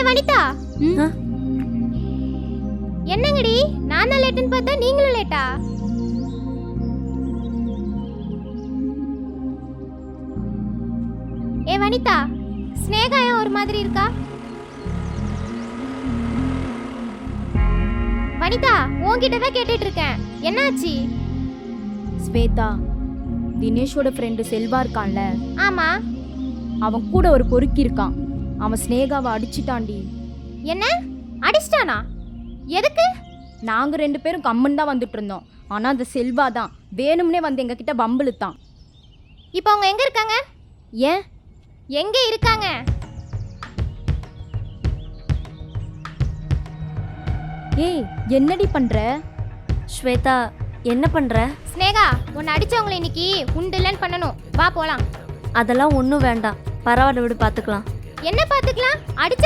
வனிதா, என்னங்கடி நான் தான் லேட்டுன்னு பார்த்தா நீங்களும் லேட்டா? வனிதா, ஸ்னேகா ஏன் ஒரு மாதிரி இருக்கா? வனிதா, உன்கிட்ட தான் கேட்டுட்டு இருக்கேன், என்னாச்சு? ஸ்வேதா, தினேஷோட ஃப்ரெண்டு செல்வா இருக்கான்ல, ஆமா. அவன் கூட ஒரு பொறுக்கி இருக்கான். அவன் ஸ்னேகாவை அடிச்சிட்டான்டி. என்ன அடிச்சிட்டானா? எதுக்கு? நாங்க 2 பேரும் கம்மன் தான் வந்துட்டு இருந்தோம். ஆனா அந்த செல்வா தான் வேணும்னே வந்து எங்க கிட்ட பம்பிழுத்தான். இப்போ அவங்க எங்க இருக்காங்க? ஏன் எங்க இருக்காங்க? ஏய், என்னடி பண்ற? ஸ்வேதா, என்ன பண்ற? ஸ்னேகா, உன்னை அடிச்சவங்களை இன்னைக்கு உண்டு இல்லைன்னு பண்ணணும். வா போலாம். அதெல்லாம் ஒன்றும் வேண்டாம், பரவாயில்ல விடு, பார்த்துக்கலாம். என்ன பார்த்துக்கலாம்? அடிச்ச